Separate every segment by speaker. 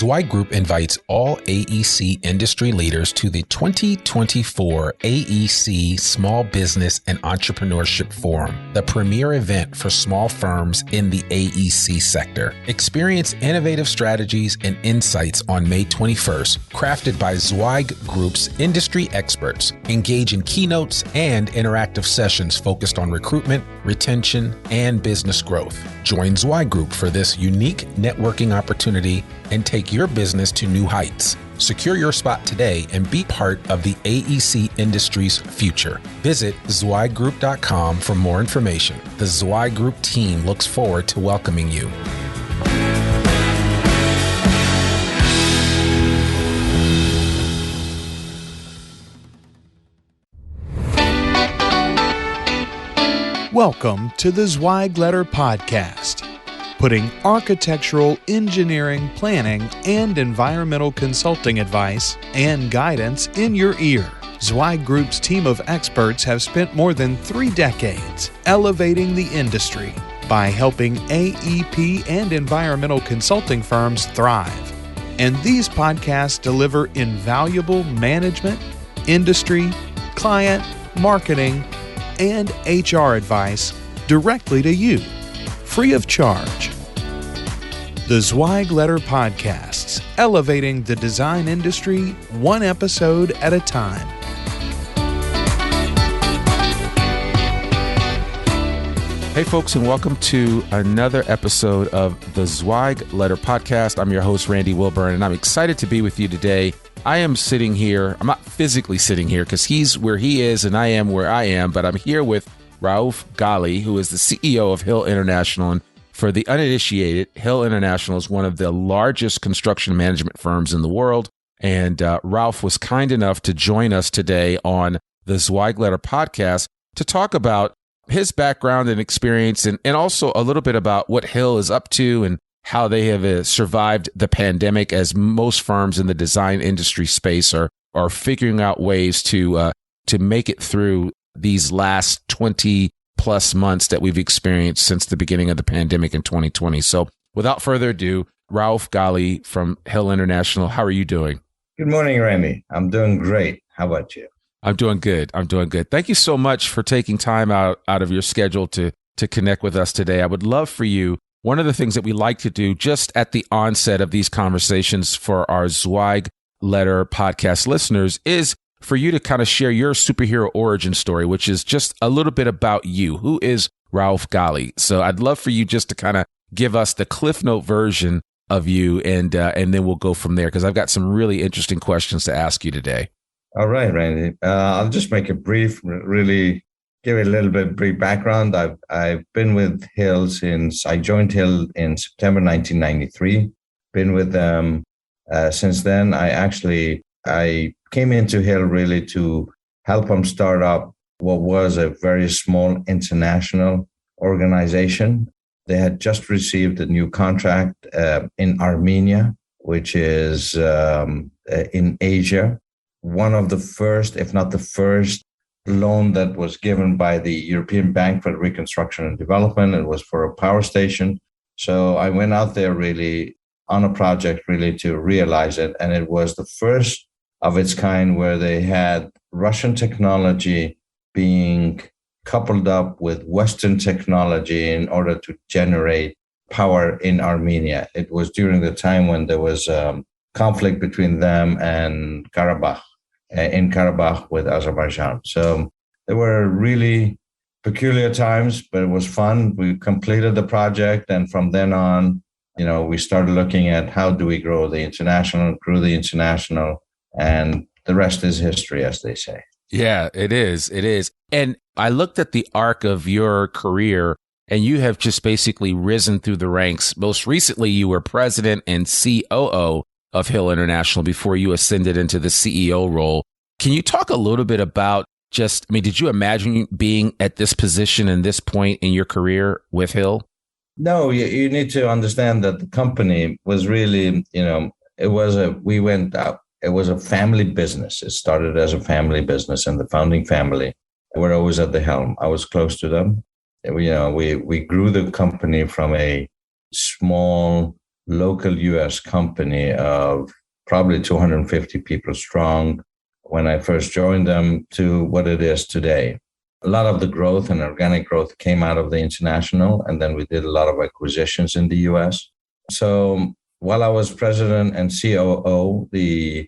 Speaker 1: Zweig Group invites all AEC industry leaders to the 2024 AEC Small Business and Entrepreneurship Forum, the premier event for small firms in the AEC sector. Experience innovative strategies and insights on May 21st, crafted by Zweig Group's industry experts. Engage in keynotes and interactive sessions focused on recruitment, retention, and business growth. Join Zweig Group for this unique networking opportunity and take your business to new heights. Secure your spot today and be part of the AEC industry's future. Visit zweiggroup.com for more information. The Zweig Group team looks forward to welcoming you.
Speaker 2: Welcome to the Zweig Letter Podcast, putting architectural, engineering, planning, and environmental consulting advice and guidance in your ear. Zweig Group's team of experts have spent more than 3 decades elevating the industry by helping AEP and environmental consulting firms thrive. And these podcasts deliver invaluable management, industry, client, marketing, and HR advice directly to you, free of charge. The Zweig Letter Podcasts, elevating the design industry one episode at a time.
Speaker 1: Hey folks, and welcome to another episode of the Zweig Letter Podcast. I'm your host, Randy Wilburn, and I'm excited to be with you today. I am sitting here, I'm not physically sitting here because he's where he is and I am where I am, but I'm here with Raouf Ghali, who is the CEO of Hill International. And for the uninitiated, Hill International is one of the largest construction management firms in the world. And Raouf was kind enough to join us today on the Zweig Letter Podcast to talk about his background and experience and also a little bit about what Hill is up to and how they have survived the pandemic, as most firms in the design industry space are figuring out ways to make it through these last 20 plus months that we've experienced since the beginning of the pandemic in 2020. So without further ado, Raouf Ghali from Hill International, how are you doing?
Speaker 3: Good morning, Randy. I'm doing great. How about you?
Speaker 1: I'm doing good. Thank you so much for taking time out of your schedule to connect with us today. I would love for you, one of the things that we like to do just at the onset of these conversations for our Zweig Letter Podcast listeners is for you to kind of share your superhero origin story, which is just a little bit about you. Who is Raouf Ghali? So I'd love for you just to kind of give us the Cliff Note version of you, and then we'll go from there, because I've got some really interesting questions to ask you today.
Speaker 3: All right, Randy. I'll just make it brief, really give it a little bit of brief background. I've been with Hill since I joined Hill in September 1993. Been with them since then. I came into Hill really to help them start up what was a very small international organization. They had just received a new contract in Armenia, which is in Asia. One of the first, if not the first, loan that was given by the European Bank for Reconstruction and Development. It was for a power station. So I went out there really on a project really to realize it. And it was the first of its kind where they had Russian technology being coupled up with Western technology in order to generate power in Armenia. It was during the time when there was conflict between them and Karabakh, in Karabakh with Azerbaijan. So they were really peculiar times, but it was fun. We completed the project. And from then on, we started looking at how do we grow the international, grew the international, and the rest is history, as they say.
Speaker 1: Yeah, it is. It is. And I looked at the arc of your career, and you have just basically risen through the ranks. Most recently, you were president and COO of Hill International before you ascended into the CEO role. Can you talk a little bit about did you imagine being at this position and this point in your career with Hill?
Speaker 3: No, you need to understand that the company was really, it was a family business. It started as a family business, and the founding family were always at the helm. I was close to them. We grew the company from a small local US company of probably 250 people strong when I first joined them to what it is today. A lot of the growth and organic growth came out of the international, and then we did a lot of acquisitions in the US. So while I was president and COO, the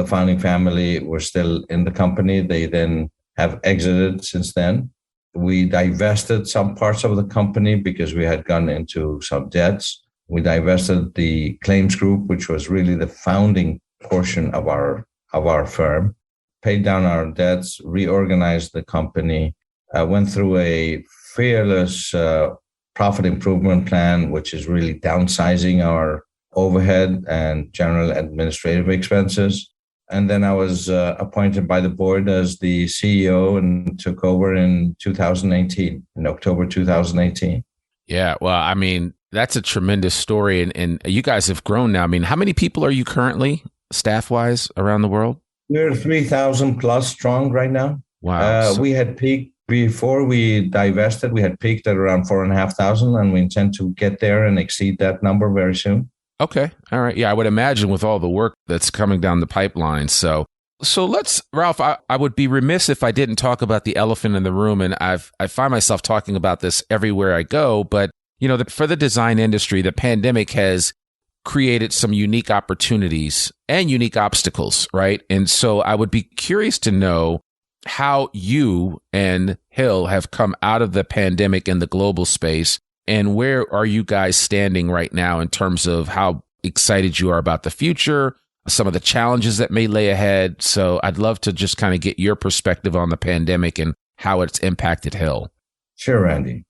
Speaker 3: founding family were still in the company. They then have exited since then. We divested some parts of the company because we had gone into some debts. We divested the claims group, which was really the founding portion of our firm, paid down our debts, reorganized the company, went through a fearless profit improvement plan, which is really downsizing our overhead and general administrative expenses. And then I was appointed by the board as the CEO and took over in 2018, in October 2018.
Speaker 1: Yeah, well, I mean, that's a tremendous story. And you guys have grown now. I mean, how many people are you currently, staff-wise, around the world?
Speaker 3: We're 3,000 plus strong right now.
Speaker 1: Wow.
Speaker 3: We had peaked before we divested. We had peaked at around 4,500, and we intend to get there and exceed that number very soon.
Speaker 1: Okay. All right. Yeah, I would imagine with all the work that's coming down the pipeline. So let's, Raouf, I would be remiss if I didn't talk about the elephant in the room. And I find myself talking about this everywhere I go. But, for the design industry, the pandemic has created some unique opportunities and unique obstacles, right? And so I would be curious to know how you and Hill have come out of the pandemic in the global space. And where are you guys standing right now in terms of how excited you are about the future, some of the challenges that may lay ahead? So I'd love to just kind of get your perspective on the pandemic and how it's impacted Hill.
Speaker 3: Sure, Randy.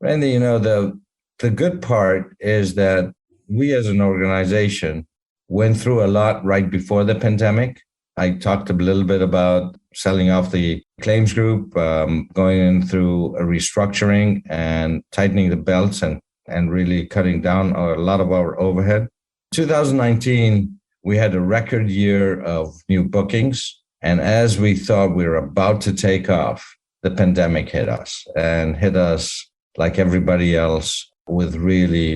Speaker 3: Randy, the good part is that we as an organization went through a lot right before the pandemic. I talked a little bit about selling off the claims group, going through a restructuring and tightening the belts and really cutting down a lot of our overhead. 2019, we had a record year of new bookings. And as we thought we were about to take off, the pandemic hit us like everybody else with really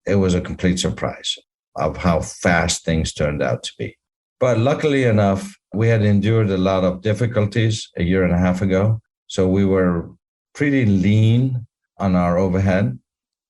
Speaker 3: it was a complete surprise of how fast things turned out to be. But luckily enough, we had endured a lot of difficulties a year and a half ago. So we were pretty lean on our overhead.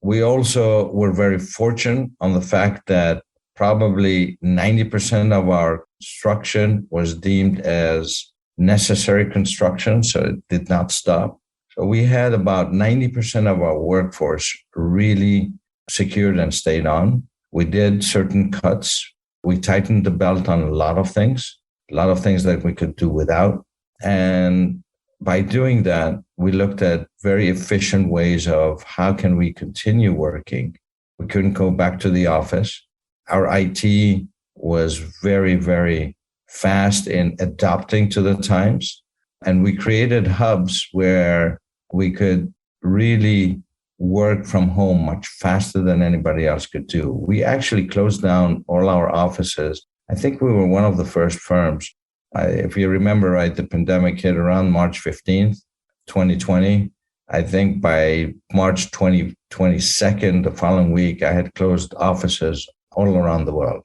Speaker 3: We also were very fortunate on the fact that probably 90% of our construction was deemed as necessary construction, so it did not stop. So we had about 90% of our workforce really secured and stayed on. We did certain cuts. We tightened the belt on a lot of things that we could do without. And by doing that, we looked at very efficient ways of how can we continue working. We couldn't go back to the office. Our IT was very, very fast in adapting to the times. And we created hubs where we could really work from home much faster than anybody else could do. We actually closed down all our offices. I think we were one of the first firms. If you remember right, the pandemic hit around March 15th, 2020. I think by March 22nd, the following week, I had closed offices all around the world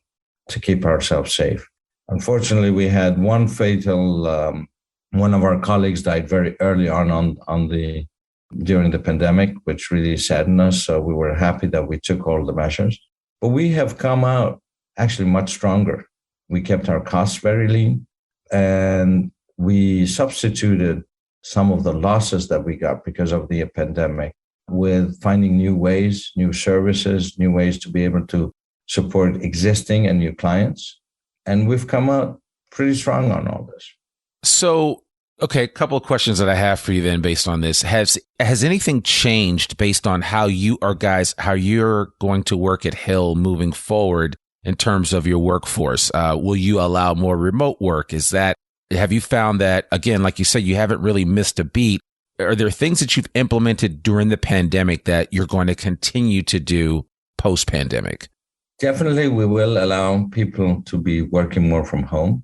Speaker 3: to keep ourselves safe. Unfortunately, we had one fatal, one of our colleagues died very early during the pandemic, which really saddened us. So we were happy that we took all the measures. But we have come out actually much stronger. We kept our costs very lean, and we substituted some of the losses that we got because of the pandemic with finding new ways, new services, new ways to be able to support existing and new clients. And we've come out pretty strong on all this.
Speaker 1: So, okay, a couple of questions that I have for you then based on this. Has anything changed based on how you're going to work at Hill moving forward in terms of your workforce? Will you allow more remote work? Have you found that, again, like you said, you haven't really missed a beat? Are there things that you've implemented during the pandemic that you're going to continue to do post-pandemic?
Speaker 3: Definitely, we will allow people to be working more from home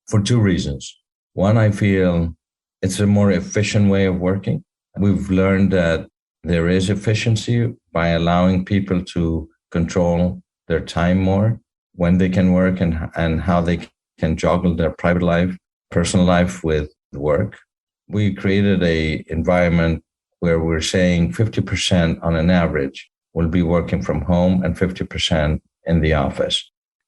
Speaker 3: for two reasons. One, I feel it's a more efficient way of working. We've learned that there is efficiency by allowing people to control their time more, when they can work and how they can juggle their private life, personal life with work. We created a environment where we're saying 50% on an average will be working from home and 50% in the office.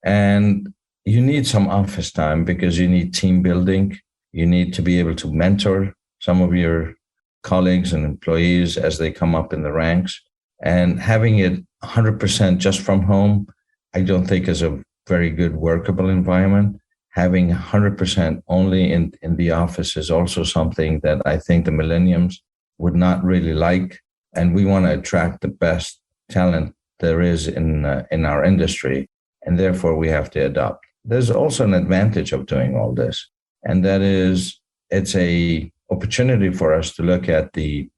Speaker 3: And you need some office time because you need team building. You need to be able to mentor some of your colleagues and employees as they come up in the ranks. And having it 100% just from home, I don't think is a very good workable environment. Having 100% only in the office is also something that I think the millennials would not really like. And we want to attract the best talent there is in our industry. And therefore, we have to adopt. There's also an advantage of doing all this. And that is, it's a opportunity for us to look at the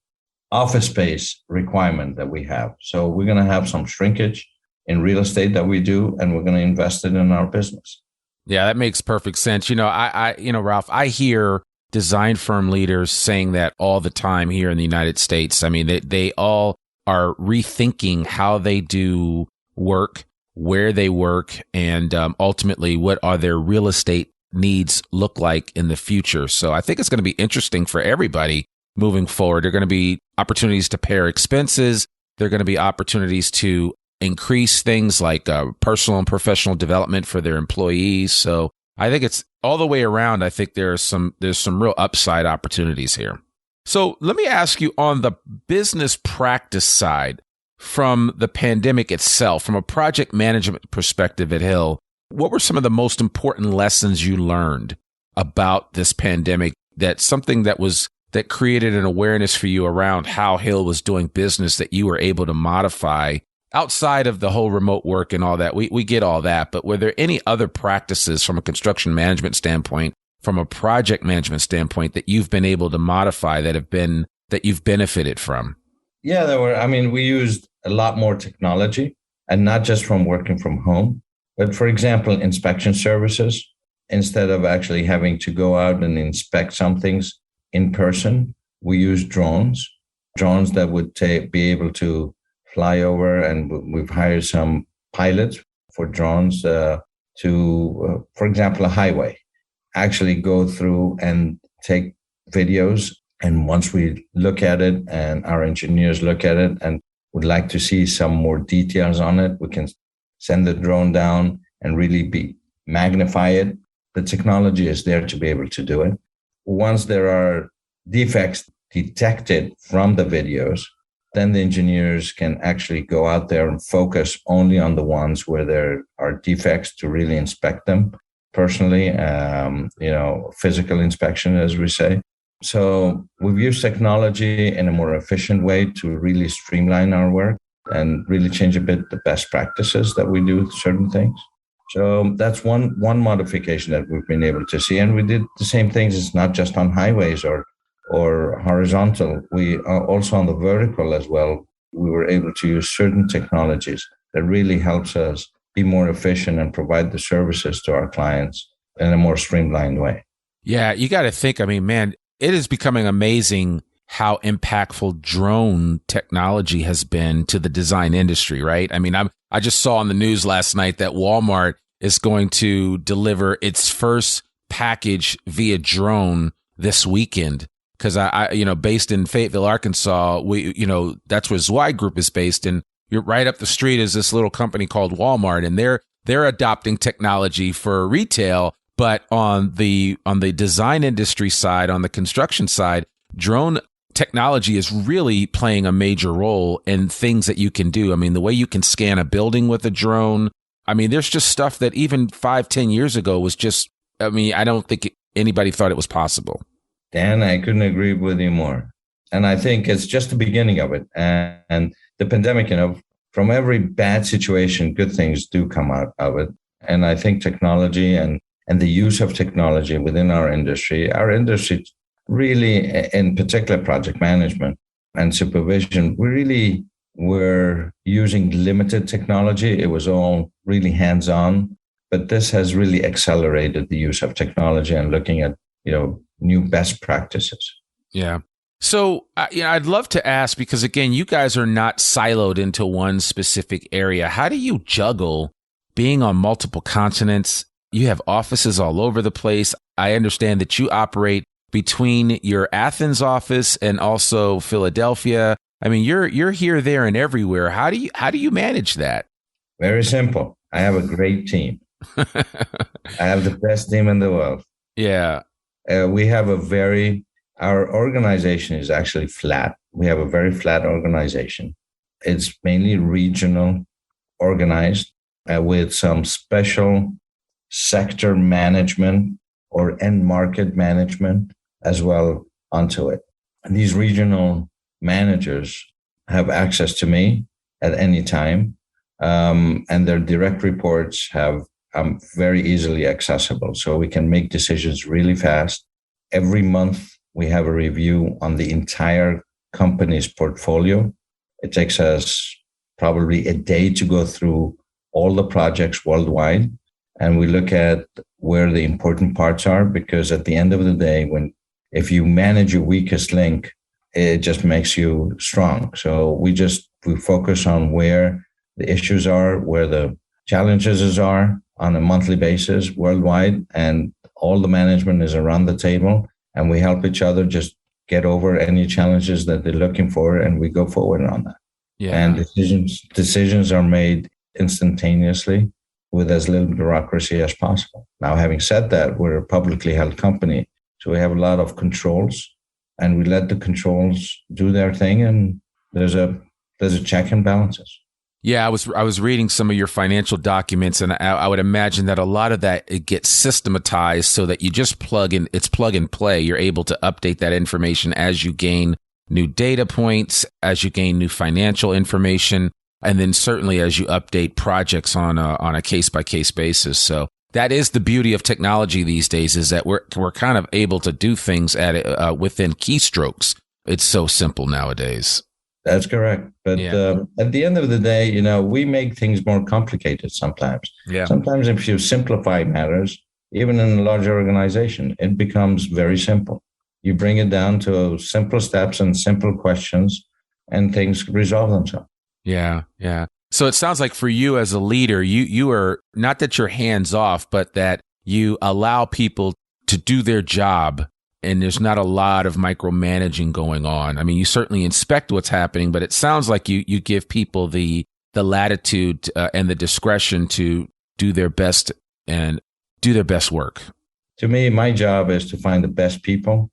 Speaker 3: office space requirement that we have. So we're going to have some shrinkage in real estate that we do, and we're going to invest it in our business.
Speaker 1: Yeah, that makes perfect sense. Raouf, I hear design firm leaders saying that all the time here in the United States. I mean, they all are rethinking how they do work, where they work, and ultimately what are their real estate needs look like in the future. So I think it's going to be interesting for everybody moving forward. There are going to be opportunities to pare expenses. There are going to be opportunities to increase things like personal and professional development for their employees. So I think it's all the way around. I think there's some real upside opportunities here. So let me ask you, on the business practice side, from the pandemic itself, from a project management perspective at Hill, what were some of the most important lessons you learned about this pandemic, that created an awareness for you around how Hill was doing business that you were able to modify outside of the whole remote work and all that? We get all that, but were there any other practices from a construction management standpoint, from a project management standpoint, that you've been able to modify that you've benefited from?
Speaker 3: Yeah, there were. I mean, we used a lot more technology, and not just from working from home, but for example, inspection services. Instead of actually having to go out and inspect some things in person, we use drones that would be able to fly over, and we've hired some pilots for drones for example, a highway, actually go through and take videos. And once we look at it and our engineers look at it and would like to see some more details on it, we can send the drone down and really magnify it. The technology is there to be able to do it. Once there are defects detected from the videos, then the engineers can actually go out there and focus only on the ones where there are defects to really inspect them personally, physical inspection, as we say. So we've used technology in a more efficient way to really streamline our work and really change a bit the best practices that we do with certain things. So that's one modification that we've been able to see. And we did the same things. It's not just on highways or horizontal. We are also on the vertical as well. We were able to use certain technologies that really helps us be more efficient and provide the services to our clients in a more streamlined way.
Speaker 1: Yeah, you got to think, I mean, man, it is becoming amazing how impactful drone technology has been to the design industry, right? I mean, I just saw on the news last night that Walmart is going to deliver its first package via drone this weekend. Because based in Fayetteville, Arkansas, that's where Zweig Group is based, and you're right up the street is this little company called Walmart, and they're adopting technology for retail, but on the design industry side, on the construction side, drone technology is really playing a major role in things that you can do. I mean, the way you can scan a building with a drone. I mean, there's just stuff that even 5-10 years ago was just, I mean, I don't think anybody thought it was possible.
Speaker 3: Dan, I couldn't agree with you more. And I think it's just the beginning of it. And the pandemic, from every bad situation, good things do come out of it. And I think technology and the use of technology within our industry really, in particular project management and supervision, we really were using limited technology. It was all really hands-on. But this has really accelerated the use of technology and looking at, new best practices.
Speaker 1: Yeah. So, I'd love to ask, because again, you guys are not siloed into one specific area. How do you juggle being on multiple continents, you have offices all over the place. I understand that you operate between your Athens office and also Philadelphia. I mean, you're here, there, and everywhere. How do you manage that?
Speaker 3: Very simple. I have a great team. I have the best team in the world.
Speaker 1: Yeah.
Speaker 3: We have our organization is actually flat. We have a very flat organization. It's mainly regional organized with some special sector management or end market management as well onto it. And these regional managers have access to me at any time, and their direct reports have very easily accessible. So we can make decisions really fast. Every month, we have a review on the entire company's portfolio. It takes us probably a day to go through all the projects worldwide. And we look at where the important parts are, because at the end of the day, if you manage your weakest link, it just makes you strong. So we focus on where the issues are, where the challenges are on a monthly basis worldwide, and all the management is around the table, and we help each other just get over any challenges that they're looking for, and we go forward on that.
Speaker 1: Yeah.
Speaker 3: And decisions are made instantaneously with as little bureaucracy as possible. Now, having said that, we're a publicly held company, so we have a lot of controls, and we let the controls do their thing, and there's a check and balances.
Speaker 1: Yeah, I was reading some of your financial documents, and I would imagine that a lot of that, it gets systematized so that you just plug and play. You're able to update that information as you gain new data points, as you gain new financial information, and then certainly as you update projects on a case-by-case basis. So that is the beauty of technology these days, is that we're kind of able to do things within keystrokes. It's so simple nowadays.
Speaker 3: That's correct. But at the end of the day, we make things more complicated sometimes.
Speaker 1: Yeah.
Speaker 3: Sometimes if you simplify matters, even in a larger organization, it becomes very simple. You bring it down to simple steps and simple questions, and things resolve themselves.
Speaker 1: Yeah, yeah. So it sounds like for you as a leader, you are not that you're hands off, but that you allow people to do their job, and there's not a lot of micromanaging going on. I mean, you certainly inspect what's happening, but it sounds like you give people the latitude and the discretion to do their best and do their best work.
Speaker 3: To me, my job is to find the best people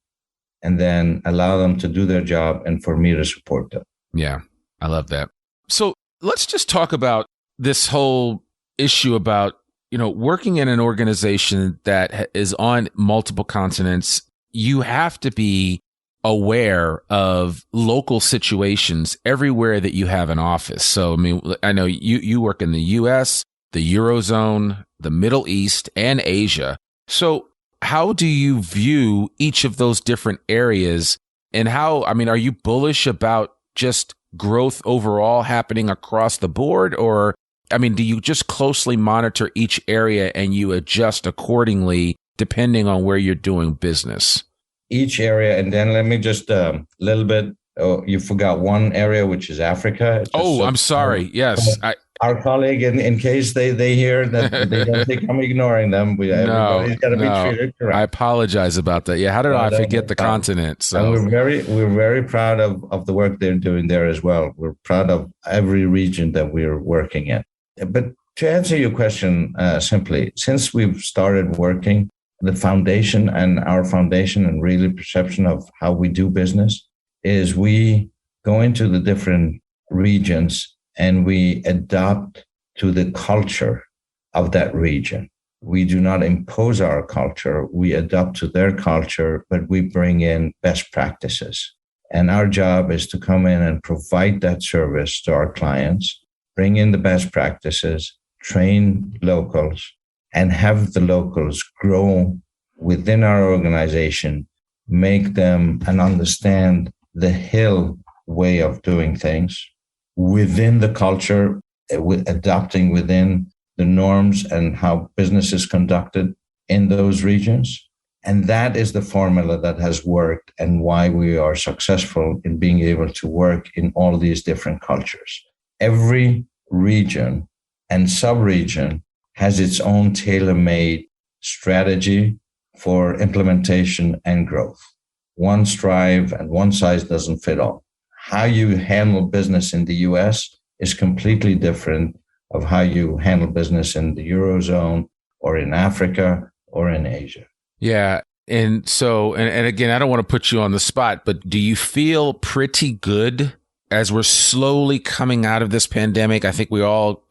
Speaker 3: and then allow them to do their job, and for me to support them.
Speaker 1: Yeah, I love that. So let's just talk about this whole issue about, working in an organization that is on multiple continents. You have to be aware of local situations everywhere that you have an office. So, I mean, I know you work in the US, the Eurozone, the Middle East, and Asia. So how do you view each of those different areas, and are you bullish about just growth overall happening across the board? Or, do you just closely monitor each area and you adjust accordingly depending on where you're doing business?
Speaker 3: Each area, and then let me just a little bit. Oh, you forgot one area, which is Africa.
Speaker 1: I'm sorry. Yes,
Speaker 3: our colleague, in case they hear that they don't think I'm ignoring them. Everybody's got to be treated correct.
Speaker 1: I apologize about that. Yeah, how did I forget the continent? So
Speaker 3: and we're very proud of the work they're doing there as well. We're proud of every region that we're working in. But to answer your question simply, since we've started working, the foundation and really perception of how we do business is we go into the different regions and we adapt to the culture of that region. We do not impose our culture. We adapt to their culture, but we bring in best practices. And our job is to come in and provide that service to our clients, bring in the best practices, train locals, and have the locals grow within our organization, make them and understand the Hill way of doing things within the culture, adapting within the norms and how business is conducted in those regions. And that is the formula that has worked and why we are successful in being able to work in all these different cultures. Every region and sub-region has its own tailor-made strategy for implementation and growth. One strive and one size doesn't fit all. How you handle business in the US is completely different of how you handle business in the Eurozone or in Africa or in Asia.
Speaker 1: Yeah. And so, and again, I don't want to put you on the spot, but do you feel pretty good as we're slowly coming out of this pandemic? I think we all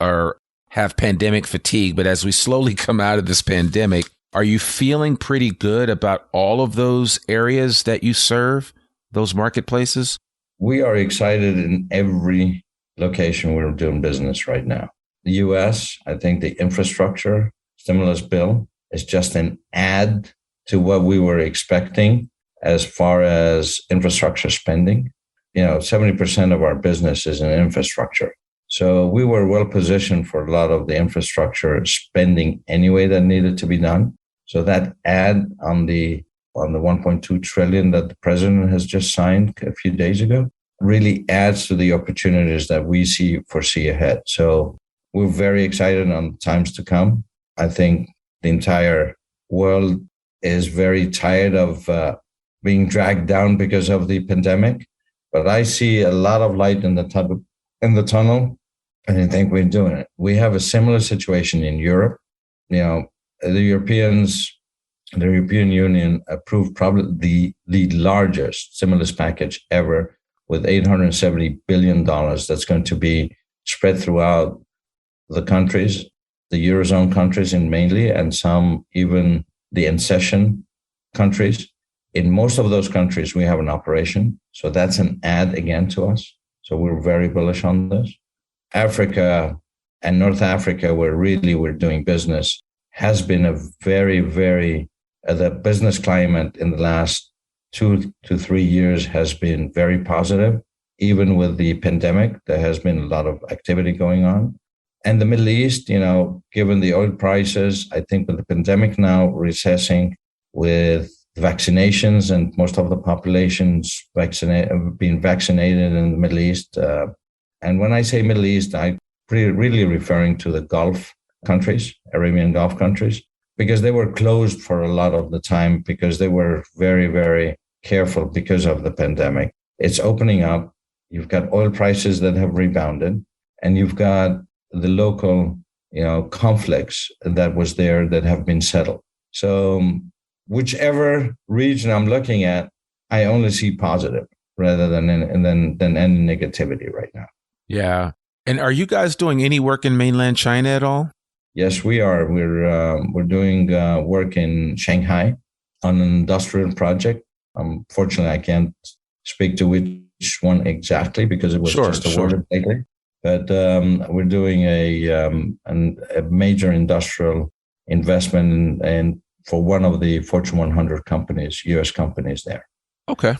Speaker 1: have pandemic fatigue, but as we slowly come out of this pandemic, are you feeling pretty good about all of those areas that you serve, those marketplaces?
Speaker 3: We are excited in every location we're doing business right now. The US, I think the infrastructure stimulus bill is just an add to what we were expecting as far as infrastructure spending. 70% of our business is in infrastructure. So we were well positioned for a lot of the infrastructure spending anyway that needed to be done. So that add on the 1.2 trillion that the president has just signed a few days ago really adds to the opportunities that we foresee ahead. So we're very excited on the times to come. I think the entire world is very tired of being dragged down because of the pandemic, but I see a lot of light in the tunnel, and I think we're doing it. We have a similar situation in Europe. The European Union approved probably the largest stimulus package ever with $870 billion that's going to be spread throughout the countries, the Eurozone countries mainly, and some even the in-session countries. In most of those countries, we have an operation. So that's an add again to us. So we're very bullish on this. Africa and North Africa, where really we're doing business, has been a very, very, the business climate in the last 2 to 3 years has been very positive. Even with the pandemic, there has been a lot of activity going on. And the Middle East, given the oil prices, I think with the pandemic now recessing, with vaccinations and most of the populations being vaccinated in the Middle East. And when I say Middle East, I'm really referring to the Gulf countries, Arabian Gulf countries, because they were closed for a lot of the time because they were very, very careful because of the pandemic. It's opening up. You've got oil prices that have rebounded, and you've got the local, conflicts that was there that have been settled. So whichever region I'm looking at, I only see positive rather than any negativity right now.
Speaker 1: Yeah. And are you guys doing any work in mainland China at all?
Speaker 3: Yes, we are. We're doing work in Shanghai on an industrial project. Unfortunately, I can't speak to which one exactly because it was just awarded lately. But we're doing a major industrial investment and for one of the Fortune 100 companies, U.S. companies there.
Speaker 1: Okay.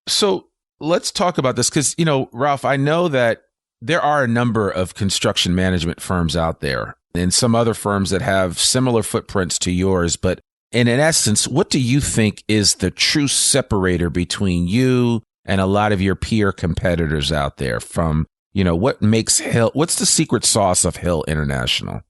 Speaker 1: So let's talk about this because, Raouf, I know that there are a number of construction management firms out there and some other firms that have similar footprints to yours. But in essence, what do you think is the true separator between you and a lot of your peer competitors out there from, what makes Hill, what's the secret sauce of Hill International?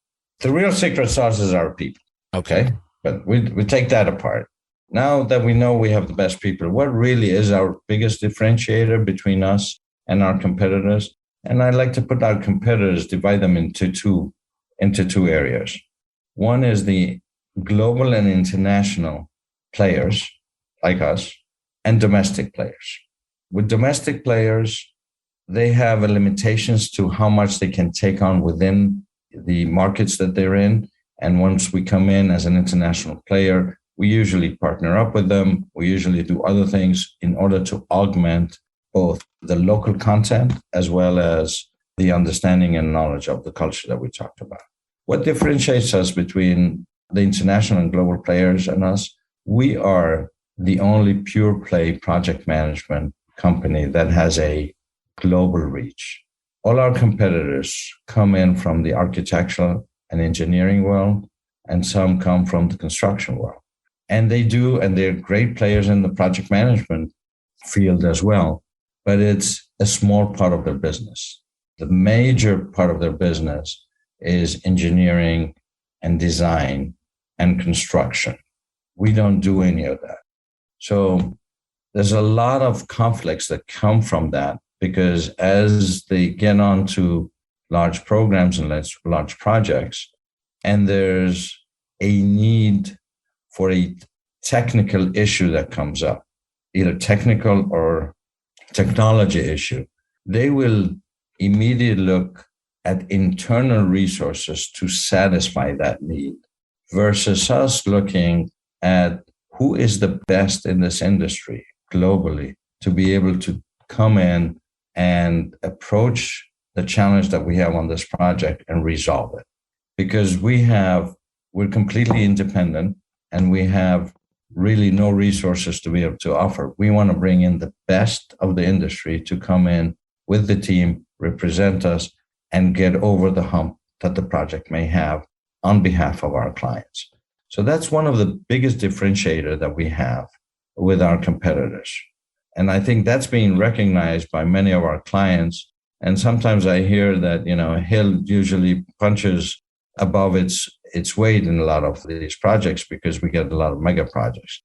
Speaker 3: The real secret sauce is our people. Okay. But we take that apart. Now that we know we have the best people, what really is our biggest differentiator between us and our competitors? And I like to put our competitors, divide them into two areas. One is the global and international players like us and domestic players. With domestic players, they have limitations to how much they can take on within the markets that they're in. And once we come in as an international player, we usually partner up with them. We usually do other things in order to augment both the local content as well as the understanding and knowledge of the culture that we talked about. What differentiates us between the international and global players and us? We are the only pure play project management company that has a global reach. All our competitors come in from the architectural and engineering world, and some come from the construction world. And they're great players in the project management field as well, but it's a small part of their business. The major part of their business is engineering and design and construction. We don't do any of that. So there's a lot of conflicts that come from that, because as they get onto large programs and large projects, and there's a need for a technical issue that comes up, either technical or technology issue, they will immediately look at internal resources to satisfy that need, versus us looking at who is the best in this industry globally to be able to come in and approach the challenge that we have on this project and resolve it. Because we're completely independent and we have really no resources to be able to offer. We want to bring in the best of the industry to come in with the team, represent us, and get over the hump that the project may have on behalf of our clients. So that's one of the biggest differentiator that we have with our competitors. And I think that's being recognized by many of our clients. And sometimes I hear that, Hill usually punches above its weight in a lot of these projects because we get a lot of mega projects.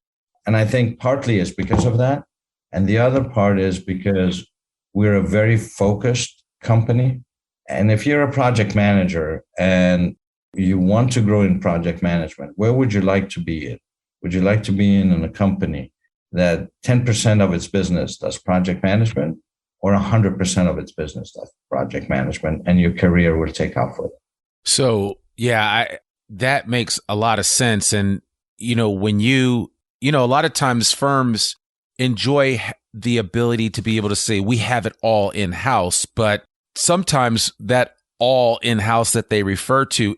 Speaker 3: And I think partly it's because of that. And the other part is because we're a very focused company. And if you're a project manager and you want to grow in project management, where would you like to be in? Would you like to be in a company that 10% of its business does project management, or 100% of its business does project management, and your career will take off with it?
Speaker 1: So, yeah, that makes a lot of sense. And, when a lot of times firms enjoy the ability to be able to say, we have it all in-house, but sometimes that all in-house that they refer to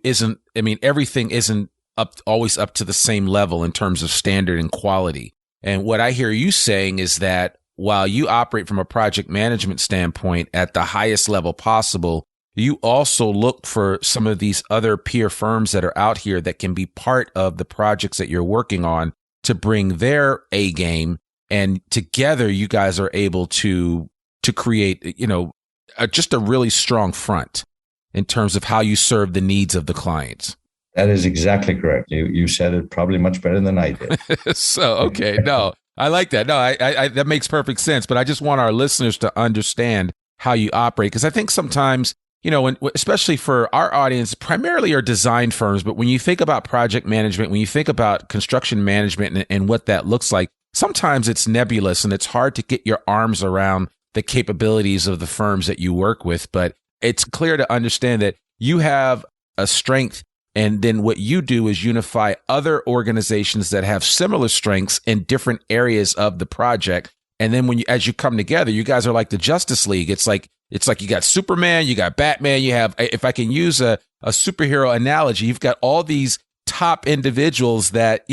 Speaker 1: everything isn't always up to the same level in terms of standard and quality. And what I hear you saying is that while you operate from a project management standpoint at the highest level possible, you also look for some of these other peer firms that are out here that can be part of the projects that you're working on to bring their A game. And together you guys are able to create, just a really strong front in terms of how you serve the needs of the clients.
Speaker 3: That is exactly correct. You said it probably much better than I did.
Speaker 1: So, okay. No, I like that. No, I that makes perfect sense. But I just want our listeners to understand how you operate. Because I think sometimes, especially for our audience, primarily are design firms. But when you think about project management, when you think about construction management and what that looks like, sometimes it's nebulous and it's hard to get your arms around the capabilities of the firms that you work with. But it's clear to understand that you have a strength. And then what you do is unify other organizations that have similar strengths in different areas of the project. And then as you come together, you guys are like the Justice League. It's like you got Superman, you got Batman, you have, if I can use a superhero analogy, you've got all these top individuals that,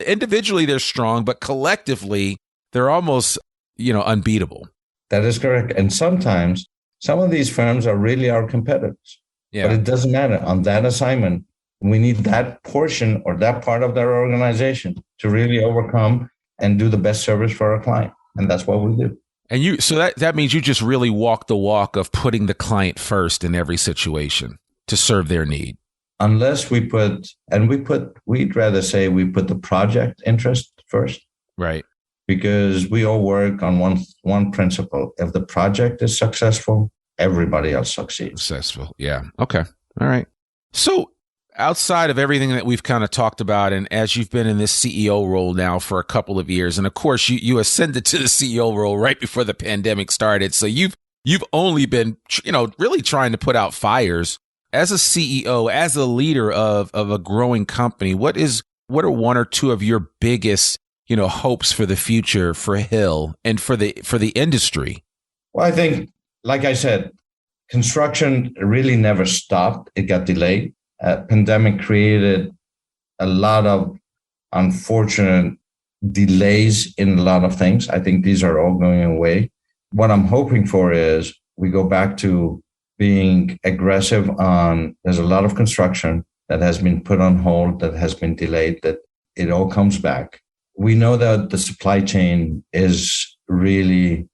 Speaker 1: individually they're strong, but collectively they're almost, unbeatable.
Speaker 3: That is correct. And sometimes some of these firms are really our competitors. Yeah. But it doesn't matter. On that assignment, we need that portion or that part of their organization to really overcome and do the best service for our client. And that's what we do.
Speaker 1: And so that means you just really walk the walk of putting the client first in every situation to serve their need.
Speaker 3: Unless we'd rather say we put the project interest first.
Speaker 1: Right.
Speaker 3: Because we all work on one principle. If the project is successful, everybody else succeeds.
Speaker 1: Successful. Yeah. Okay. All right. So outside of everything that we've kind of talked about, and as you've been in this CEO role now for a couple of years, and of course you ascended to the CEO role right before the pandemic started. So you've only been, really trying to put out fires as a CEO, as a leader of a growing company. What are one or two of your biggest, hopes for the future for Hill and for the industry?
Speaker 3: Well, I think, like I said, construction really never stopped. It got delayed. Pandemic created a lot of unfortunate delays in a lot of things. I think these are all going away. What I'm hoping for is we go back to being aggressive on, there's a lot of construction that has been put on hold, that has been delayed, that it all comes back. We know that the supply chain is really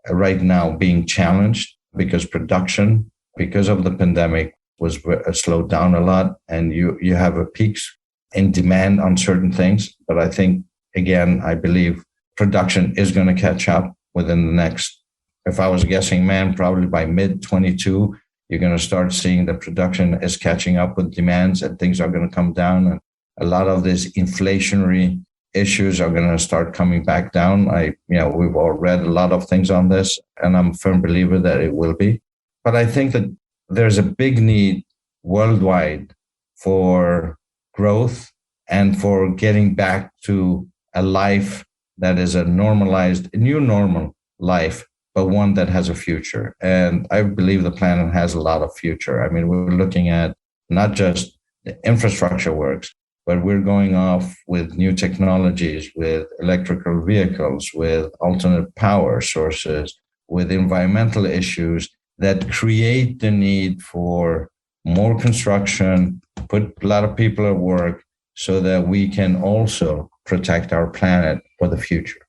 Speaker 3: right now being challenged because production, because of the pandemic, was slowed down a lot, and you have a peaks in demand on certain things. But I think, again, I believe production is going to catch up within the next, if I was guessing, man, probably by mid 22, you're going to start seeing that production is catching up with demands and things are going to come down. And a lot of these inflationary issues are going to start coming back down. We've all read a lot of things on this, and I'm a firm believer that it will be. But I think that there's a big need worldwide for growth and for getting back to a life that is a new normal life, but one that has a future. And I believe the planet has a lot of future. I mean, we're looking at not just the infrastructure works, but we're going off with new technologies, with electrical vehicles, with alternate power sources, with environmental issues that create the need for more construction, put a lot of people at work so that we can also protect our planet for the future.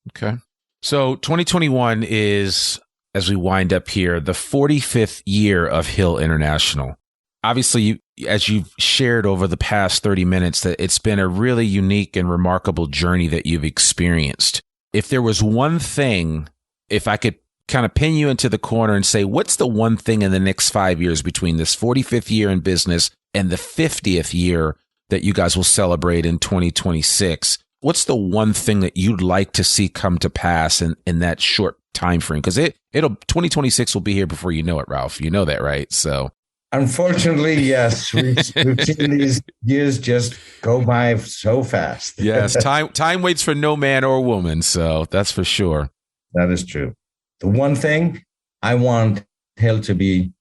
Speaker 1: Okay. So 2021 is, as we wind up here, the 45th year of Hill International. Obviously, as you've shared over the past 30 minutes, that it's been a really unique and remarkable journey that you've experienced. If there was one thing, if I could kind of pin you into the corner and say, what's the one thing in the next 5 years between this 45th year in business and the 50th year that you guys will celebrate in 2026? What's the one thing that you'd like to see come to pass in that short time frame? Because 2026 will be here before you know it, Raouf. You know that, right? So,
Speaker 3: unfortunately, yes. We've seen these years just go by so fast.
Speaker 1: Yes, time waits for no man or woman. So that's for sure.
Speaker 3: That is true. The one thing, I want Hill to be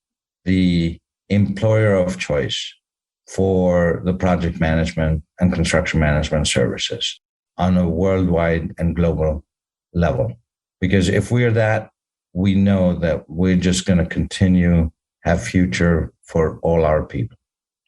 Speaker 3: the employer of choice for the project management and construction management services on a worldwide and global level. Because if we're that, we know that we're just going to continue have future for all our people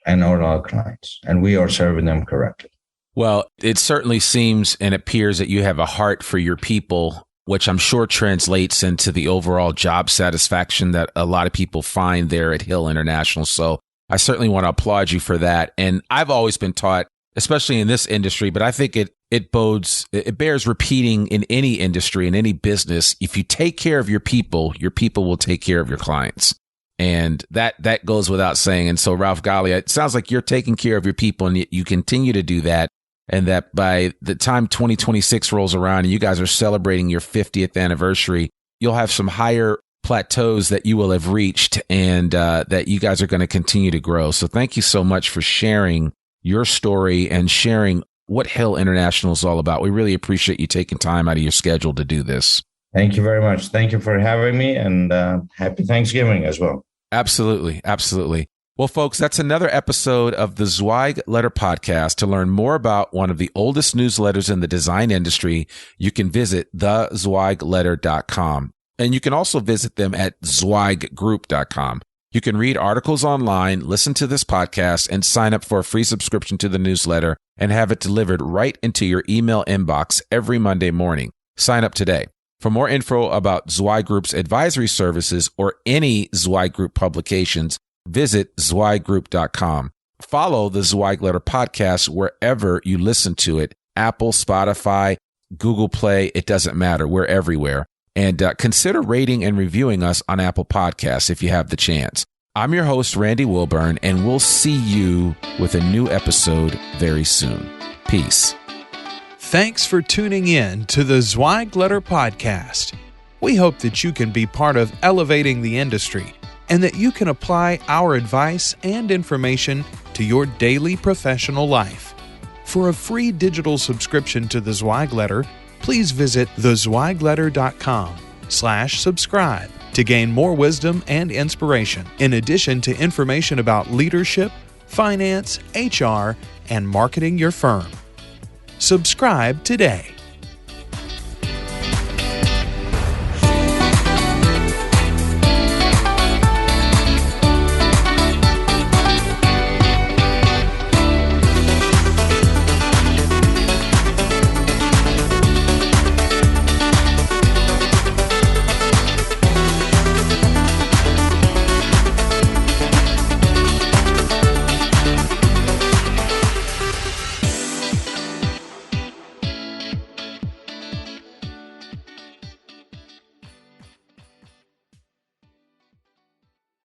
Speaker 3: and all our clients, and we are serving them correctly.
Speaker 1: Well, it certainly seems and appears that you have a heart for your people, which I'm sure translates into the overall job satisfaction that a lot of people find there at Hill International. So I certainly want to applaud you for that. And I've always been taught, especially in this industry, but I think it bears repeating in any industry, in any business. If you take care of your people will take care of your clients. And that goes without saying. And so, Raouf Ghali, it sounds like you're taking care of your people and you continue to do that. And that by the time 2026 rolls around and you guys are celebrating your 50th anniversary, you'll have some higher plateaus that you will have reached and that you guys are going to continue to grow. So thank you so much for sharing your story and sharing what Hill International is all about. We really appreciate you taking time out of your schedule to do this.
Speaker 3: Thank you very much. Thank you for having me, and happy Thanksgiving as well.
Speaker 1: Absolutely. Absolutely. Well, folks, that's another episode of the Zweig Letter Podcast. To learn more about one of the oldest newsletters in the design industry, you can visit thezweigletter.com. And you can also visit them at zweiggroup.com. You can read articles online, listen to this podcast, and sign up for a free subscription to the newsletter and have it delivered right into your email inbox every Monday morning. Sign up today. For more info about Zweig Group's advisory services or any Zweig Group publications, visit zweiggroup.com. Follow the Zweig Letter Podcast wherever you listen to it. Apple, Spotify, Google Play, it doesn't matter. We're everywhere. And consider rating and reviewing us on Apple Podcasts if you have the chance. I'm your host, Randy Wilburn, and we'll see you with a new episode very soon. Peace.
Speaker 2: Thanks for tuning in to the Zweig Letter Podcast. We hope that you can be part of elevating the industry and that you can apply our advice and information to your daily professional life. For a free digital subscription to the Zweig Letter, please visit thezweigletter.com/subscribe to gain more wisdom and inspiration, in addition to information about leadership, finance, HR, and marketing your firm. Subscribe today.